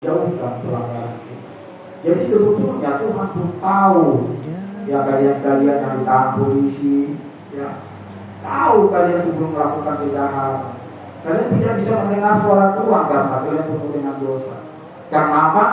jauhkan pelanggaran. Jadi sebetulnya Tuhan pun tahu ya kalian-kalian yang ditahan polisi, ya tahu kalian sebelum melakukan kejahatan. Kalian tidak bisa mendengar suara Tuhan karena kalian penuh dengan dosa. Karena apa?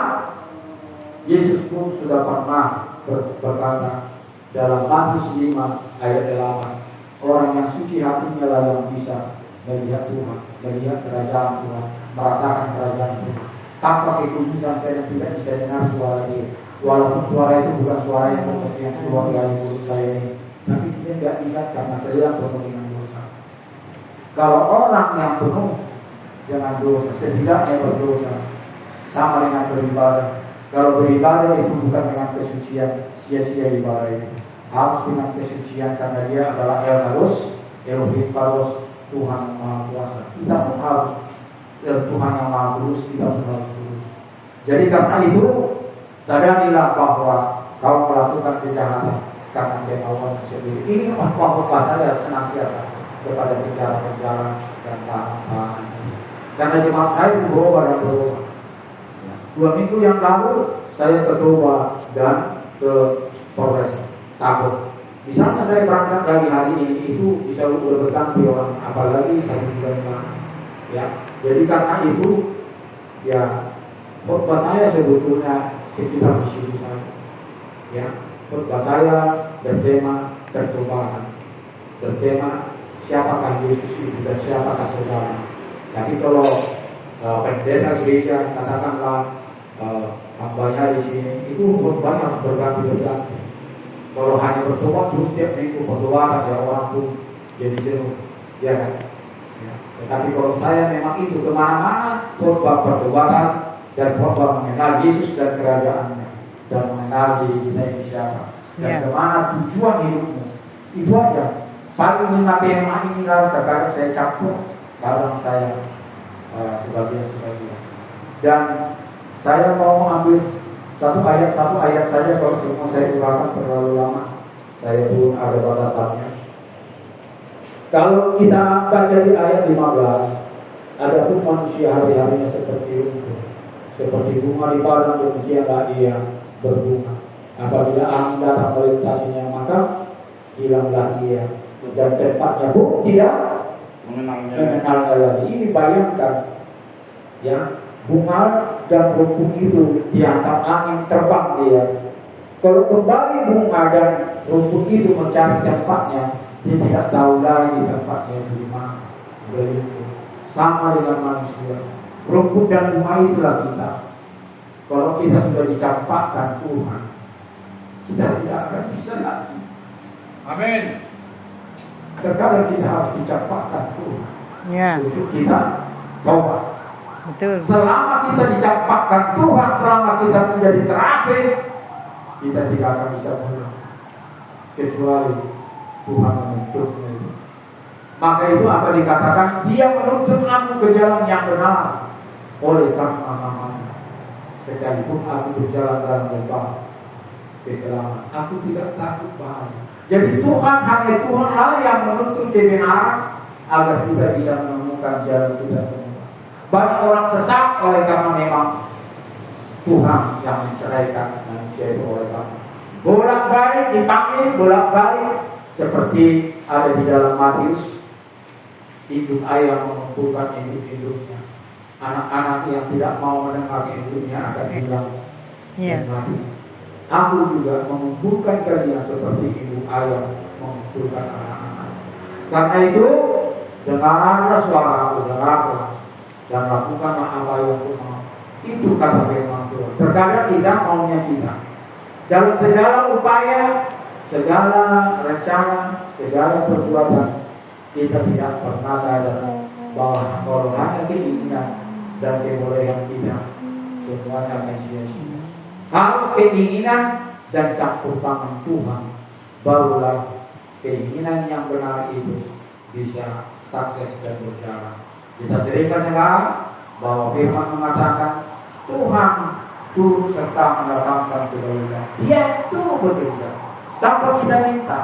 Yesus pun sudah pernah berkata dalam Matius 5 ayat 8, orang yang suci hatinya lah yang bisa melihat Tuhan, melihat kerajaan Tuhan, merasakan kerajaan Tuhan. Tanpa kekudusan kalian tidak bisa dengar suara Dia. Walaupun suara itu bukan suara yang seperti yang keluar dari mulut saya ini, tapi dia tidak bisa karena kalian penuh dengan dosa. Kalau orang yang penuh dengan dosa, setidaknya berdosa, sama dengan beribadah. Kalau beribadah itu bukan dengan kesucian, sia-sia ibadah itu. Harus dengan kesucian karena Dia adalah El-Kados, Elohim Kados, Tuhan yang Maha Kuasa. Kita pun harus Tuhan yang Maha Kudus, kita pun harus kudus. Jadi karena itu sadarilah bahwa kau melakukan kejahatan karena kemauan sendiri. Ini bahwa saya senantiasa kepada penjara-penjara dan tahanan. Karena jemaat saya berubah dan berubah. 2 minggu yang lalu saya ke Toba dan ke Polres Tabor. Misalnya saya berangkat dari hari ini itu bisa udah berganti orang, apalagi 1 bulan lalu. Ya, jadi karena itu ya khotbah saya sebetulnya sekitar misi saya. Ya, khotbah saya bertema pertobatan, bertema siapakah Yesus itu dan siapakah saudara. Tapi kalau pendeta gereja katakanlah hambanya di sini, itu khotbah harus berganti-ganti. Kalau hanya bertobat terus tiap minggu pertobatan ya orang pun jadi jenuh, ya kan? Ya. Tetapi kalau saya memang itu kemana-mana khotbah pertobatan dan khotbah mengenal Yesus dan kerajaannya dan mengenal diri kita ini siapa dan kemana tujuan hidupmu, itu aja. Paling 5 tema inilah terkadang saya campur, kadang saya sebagian. Dan saya mau ambil satu ayat saja, kalau semua saya uraikan terlalu lama, saya pun ada batasannya. Kalau kita baca di ayat 15, adapun manusia hari-harinya seperti rumput, seperti bunga di padang, demikianlah ia berbunga. Apabila angin datang melintasinya, maka hilanglah ia, dan tempatnya pun tidak mengenalnya lagi. Ini bayangkan, ya, bunga dan rumput itu dihantam angin, terbang dia. Kalau kembali bunga dan rumput itu mencari tempatnya, dia tidak tahu lagi tempatnya di mana. Begitu. Sama dengan manusia. Rumput dan bunga itulah kita. Kalau kita sudah dicampakkan Tuhan, kita tidak akan bisa lagi. Amin. Terkadang kita harus dicampakkan Tuhan. Untuk kita taubat. Betul. Selama kita dicampakkan Tuhan, selama kita menjadi terasing, kita tidak akan bisa pulang kecuali Tuhan menuntunnya itu. Maka itu apa dikatakan? Dia menuntun aku ke jalan yang benar oleh karena namanya. Sekalipun aku berjalan dalam lembah kegelapan, aku tidak takut bahaya. Jadi Tuhan, hanya Tuhan lah yang menuntun kebenaran agar kita bisa menemukan jalan kita semua. Banyak orang sesat oleh karena memang Tuhan yang menceraikan manusia itu oleh karena bolak-balik dipanggil, bolak-balik seperti ada di dalam Matius, induk ayam mengumpulkan induk-induknya. Anak-anak yang tidak mau mendengar induknya akan hilang dan mati. Aku juga mengumpulkan kalian seperti induk ayam mengumpulkan anak-anak. Karena itu dengarlah suara aku, dengarlah dan lakukanlah apa yang aku mau. Itu kata firman Tuhan. Terkadang kita maunya kita. Dalam segala upaya, segala rencana, segala perbuatan, kita tidak pernah sadar bahwa kalau hanya keinginan dan kebolehan kita, semuanya akan sia-sia. Harus keinginan dan campur tangan Tuhan, barulah keinginan yang benar itu bisa sukses dan berjalan. Kita sering mendengar bahwa firman mengatakan Tuhan turut serta mendatangkan kebaikan. Dia turut bekerja tanpa kita minta.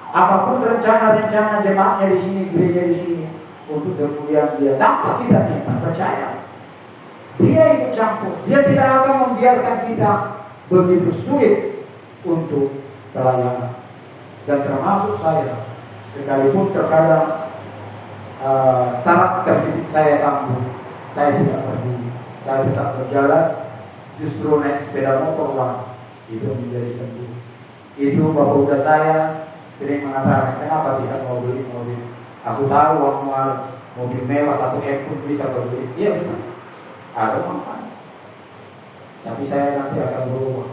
Apapun rencana-rencana jemaatnya di sini, gereja di sini untuk kemuliaan Dia, tanpa kita minta, percaya. Dia ikut campur. Dia tidak akan membiarkan kita begitu sulit untuk pelayanan. Dan termasuk saya, sekalipun terkadang syarat terjepit saya kambuh, saya tidak peduli. Saya tetap berjalan, justru naik sepeda motor lah, itu menjadi sembuh. Itu bapak udah saya sering mengatakan, kenapa tidak mau beli mobil? Aku tahu uang mobil mewah 1 M pun bisa berbeli. Iya betul, ada manfaat. Tapi saya nanti akan berubah.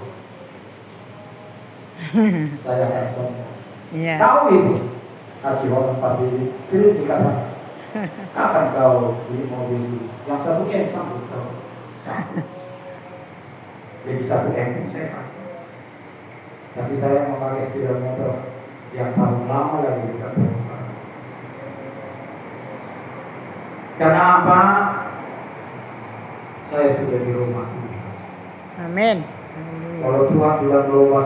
Saya akan sombong. Iya. Tahu itu? Kasih orang 4 bili, sering dikatakan. Kapan kau beli mobil itu? Yang 1 M sanggup kau. Jadi 1 M saya sanggup. Tapi saya memakai sepeda motor yang tahun lama lagi tidak berubah. Kenapa? Saya sudah di rumah. Amin. Kalau Tuhan sudah merubah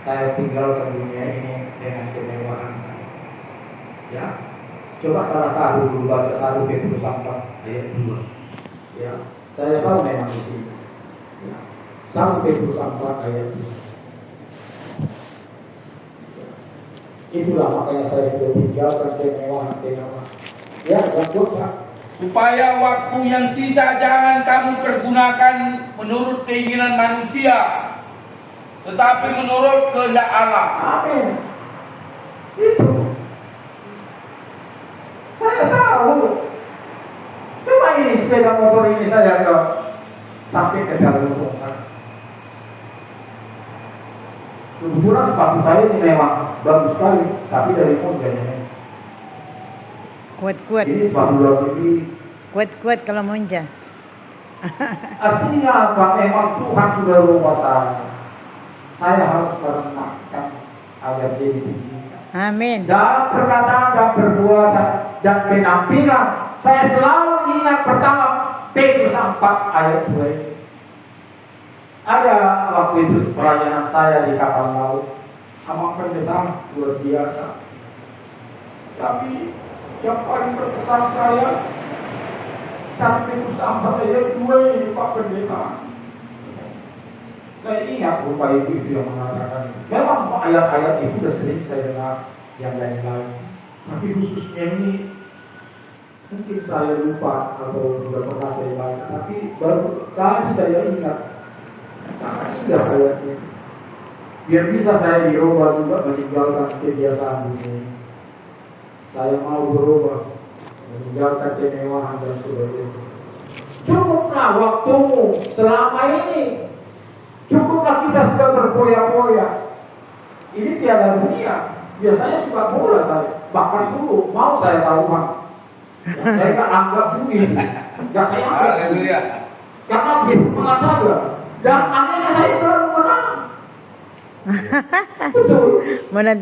saya tinggalkan dunia ini dengan kemewahan. Ya, coba salah satu dulu baca 1 Petrus 4 ayat 2. Ya, saya tahu memang di sini. Ya, 1 Petrus 4 ayat 2. Itulah makanya saya sudah tinggalkan kemewahan. Ya, lanjut Pak. Supaya waktu yang sisa jangan kamu pergunakan menurut keinginan manusia, tetapi menurut kehendak Allah. Amin. Itu. Saya tahu. Cuma ini sepeda motor ini saya ke sampai ke dalam rumah. Kebetulan sepatu saya ini memang bagus sekali, tapi dari monjanya. Kuat-kuat. Ini sepatu luar negeri. Kuat-kuat kalau monja. Artinya apa? Memang Tuhan sudah rubah saya. Saya harus merenungkan agar dia dipujikan. Amin. Dalam perkataan dan perbuatan dan penampilan, saya selalu ingat pertama Petrus 4 ayat 2. Ada waktu itu pelayanan saya di kapal laut, sama pendeta luar biasa. Tapi yang paling berkesan saya 1 Petrus 4 ayat 2 ini Pak Pendeta. Saya ingat Bapak Ibu itu yang mengatakan, memang ayat-ayat itu sudah sering saya dengar yang lain-lain. Tapi khususnya ini mungkin saya lupa atau sudah pernah saya baca. Tapi baru tadi saya ingat. Sangat indah ayatnya. Biar bisa saya dirubah juga meninggalkan kebiasaan dunia. Saya mau berubah, meninggalkan kemewahan dan sebagainya. Cukuplah waktumu selama ini. Cukuplah kita sudah berpoya-poya. Ini piala dunia. Biasanya suka bola saya. Bahkan dulu mau saya taruhan. Saya tak anggap judi. Gak saya anggap judi. Karena dia semangat saja. Dan anehnya saya selalu menang. Betul. Mana?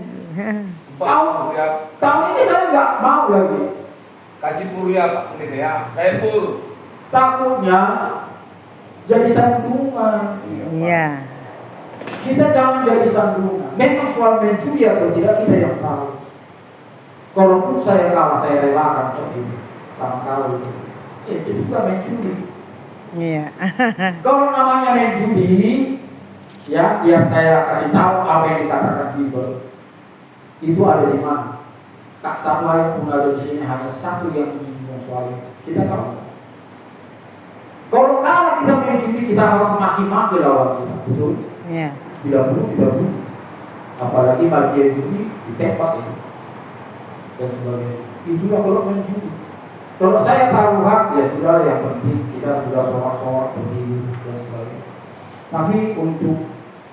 Tahun ini saya nggak mau lagi. Kasih pur ya Pak Pendeta ya. Saya pur. Takutnya jadi sandungan. Iya. Kita jangan jadi sandungan. Memang soal mencuri atau tidak kita yang tahu. Kalaupun saya kalah, saya relakan kok ini sama kalau itu juga mencuri. Iya. Kalau namanya main judi, ya biar saya kasih tahu apa yang dikatakan Bible. Itu ada di mana? Tak satu ayat pun ada di sini, hanya satu yang menyinggung soal itu. Kita tahu. Kalau kita main judi, kita harus maki-maki lawan kita, betul? Iya. Tidak perlu. Apalagi bagian judi ditembak itu dan sebagainya. Itulah kalau main judi. Kalau saya taruhan, ya sudah, yang penting kita sudah sorak-sorak berdiri dan sebagainya. Tapi untuk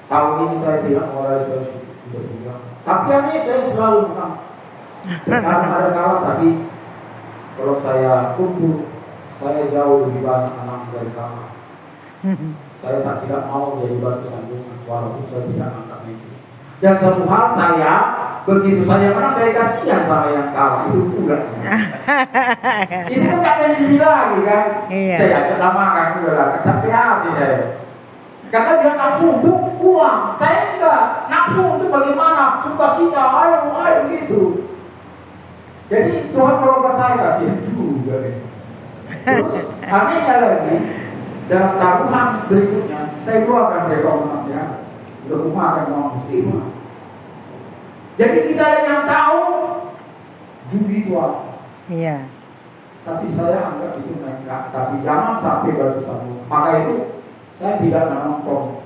tahun ini saya bilang mulai saya sudah bilang. Tapi ini saya selalu menang. Karena ada kalah tadi, kalau saya kumpul, saya jauh lebih banyak menang dari kalah. Saya tidak mau jadi batu sandungan, walaupun saya tidak angkat meja. Dan satu hal saya, begitu saya menang, saya kasihan sama yang kalah, itu pula. Itu kan gak main judi lagi kan. Iya. Saya ajak namakan udah lah, sampai hati saya. Karena dia nafsu untuk uang, saya enggak. Nafsu untuk bagaimana, sukacita, ayo gitu. Jadi Tuhan merubah saya, kasihan juga. Terus Anehnya lagi, dalam taruhan berikutnya, saya keluarkan rekomendasinya, rumah akan mau muslimah. Jadi kita yang tahu judi itu apa. Iya. Tapi saya anggap itu enggak. Tapi jangan sampai baru satu. Maka itu saya tidak menonton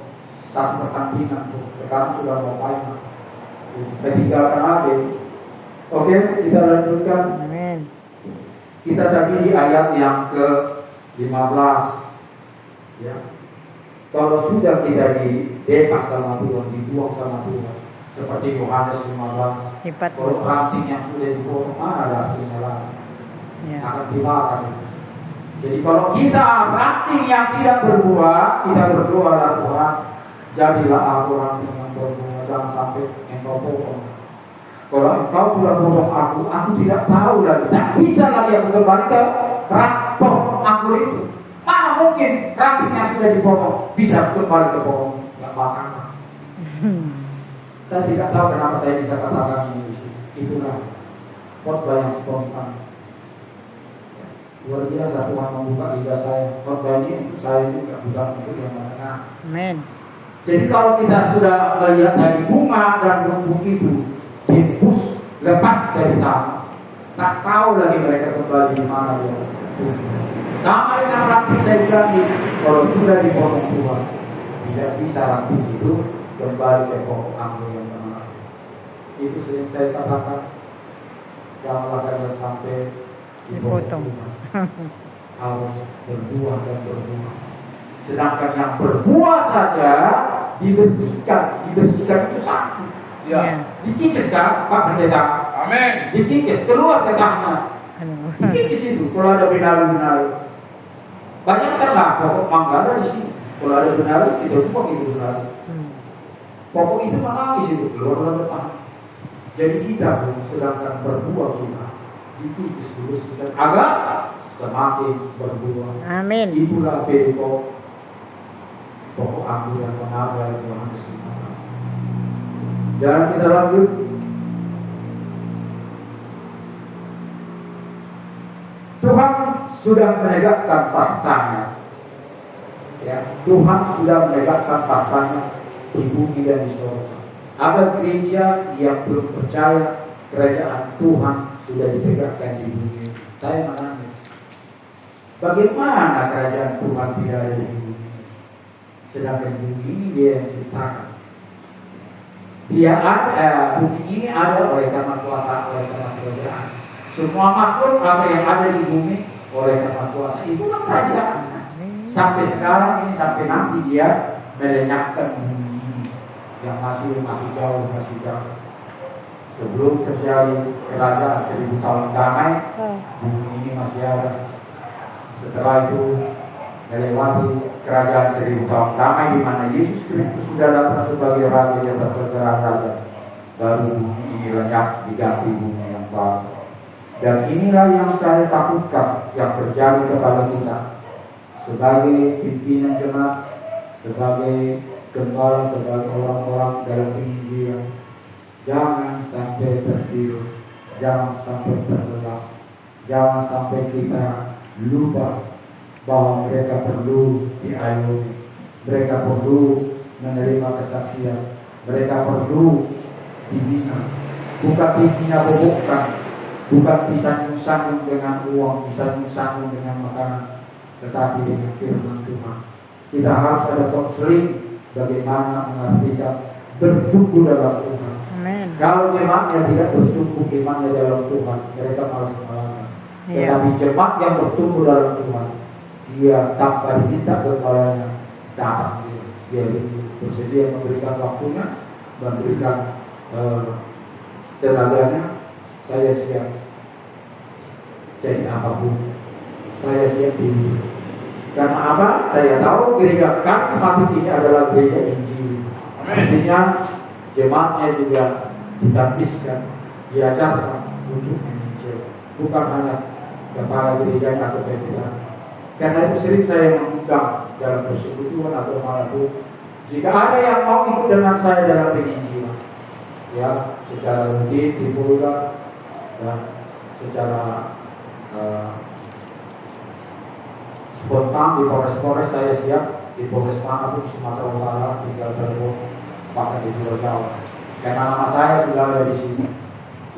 satu pertandingan tuh. Sekarang sudah mau final. Saya tinggalkan aja. Oke, kita lanjutkan. Amin. Kita tadi di ayat yang ke-15. Ya. Kalau sudah kita dibebas sama Tuhan, dibuang sama Tuhan, seperti Yohanes 15. Kalau ranting yang sudah dipotong, ada artinya lagi. Ya. Akan dibakar. Jadi kalau kita ranting yang tidak berbuah, kita berdoalah Tuhan, jadilah aku ranting yang berbuah, jangan sampai engkau potong. Kalau engkau sudah potong aku tidak tahu lagi, tak bisa lagi aku kembali ke pohon anggur itu. Mana mungkin ranting yang sudah dipotong bisa kembali ke pohon yang batang? Saya tidak tahu kenapa saya bisa katakan ini. Itulah khotbah yang spontan. Luar biasa Tuhan membuka lidah saya. Khotbah ini untuk saya juga, bukan untuk yang menengah. Amin. Jadi kalau kita sudah melihat dari bunga dan rumput itu dihembus lepas dari tanah, tak tahu lagi mereka kembali di mana dia. Sama dengan ranting saya bilang, kalau sudah dipotong Tuhan, tidak bisa ranting itu kembali ke pokok anggur yang benar. Itu sering saya katakan, janganlah kalian sampai Dipotong. Harus berbuah dan berbuah. Sedangkan yang berbuah saja dibersihkan itu sakit. Ya. Dikikis kan Pak Pendeta? Amin. Dikikis keluar getahnya. Dikikis itu kalau ada benalu-benalu. Banyak kan lah pokok mangga ada di sini. Kalau ada benalu itu pokok itu benalu. Pokok itu menangis itu keluar getah. Jadi kita pun sedangkan berbuah kita dikikis dibersihkan agar semakin berbuah. Amin. Itulah pokok anggur yang benar dari Tuhan semua. Dan kita lanjut. Tuhan sudah menegakkan tahtanya. Ya, Tuhan sudah menegakkan tahtanya di bumi dan di surga. Ada gereja yang belum percaya kerajaan Tuhan sudah ditegakkan di bumi. Saya menangis. Bagaimana kerajaan Tuhan tidak ada di bumi? Sedangkan bumi ini dia yang ciptakan. Dia ada, bumi ini ada oleh karena kuasa, oleh karena kerajaan. Semua makhluk apa yang ada di bumi oleh karena kuasa, itulah kerajaan. Sampai sekarang ini, sampai nanti dia melenyapkan bumi ini yang masih jauh. Sebelum terjadi kerajaan 1000 tahun damai, bumi ini masih ada. Setelah itu melewati kerajaan 1000 tahun damai di mana Yesus Kristus sudah datang sebagai raja di atas segala raja. Baru bumi ini lenyap diganti bumi yang baru. Dan inilah yang saya takutkan yang terjadi kepada kita sebagai pimpinan jemaat, sebagai gembala, sebagai orang-orang dalam penginjilan. Jangan sampai tertidur, jangan sampai terlelap, jangan sampai kita lupa bahwa mereka perlu diayomi, mereka perlu menerima kesaksian, mereka perlu dibina, bukan dibina bobokkan, bukan disandung-sandung dengan uang, disandung-sandung dengan makanan, tetapi dengan firman Tuhan. Kita harus ada konseling bagaimana mengartikan bertumbuh dalam Tuhan. Amin. Kalau jemaatnya tidak bertumbuh imannya dalam Tuhan, mereka malas-malasan. Tetapi jemaat yang bertumbuh dalam Tuhan, dia tanpa diminta kepalanya datang, dia bersedia memberikan waktunya, memberikan tenaganya. Saya siap jadi apapun, saya siap diurus. Karena apa? Saya tahu gereja karismatik ini adalah gereja Injil. Artinya jemaatnya juga ditambiskan, diajarkan untuk menginjil, bukan hanya kepala gerejanya atau pimpinan. Karena itu sering saya mengundang dalam persekutuan atau manapun, jika ada yang mau ikut dengan saya dalam penginjilan, ya secara rutin dibuka dan secara spontan di Polres-Polres saya siap, di Polres manapun Sumatera Utara, tinggal telepon bahkan di Pulau Jawa. Karena nama saya sudah ada di sini.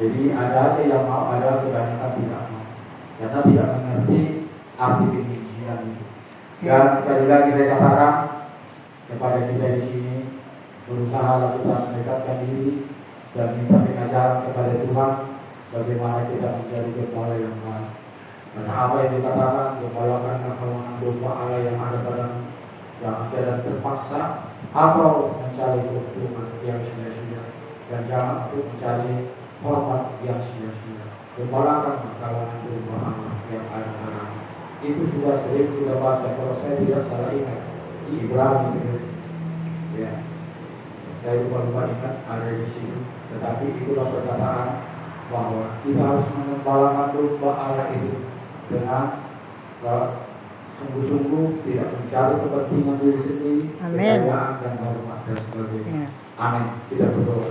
Jadi ada aja yang mau, ada kebanyakan tidak mau. Karena tidak mengerti arti perizinan itu. Dan sekali lagi saya katakan kepada kita di sini, berusaha kita mendekatkan diri dan minta pengajaran kepada Tuhan bagaimana kita menjadi gembala yang baik. Karena apa yang dikatakan, gembalakan kawangan domba Allah yang ada padamu, jangan keadaan terpaksa atau mencari keuntungan yang sia-sia, dan jangan untuk mencari hormat yang sia-sia. Gembalakan kawangan domba Allah yang ada padamu. Itu sudah sering kita baca, kalau saya tidak salah ingat di Ibrani itu. Ya, saya lupa ingat ada di sini. Tetapi itulah perkataan bahwa kita harus mengembalakan domba Allah itu dengan sungguh-sungguh, tidak mencari kepentingan diri sendiri, Amin. kekayaan dan hormat dan sebagainya. Ya. Amin. Kita berdoa.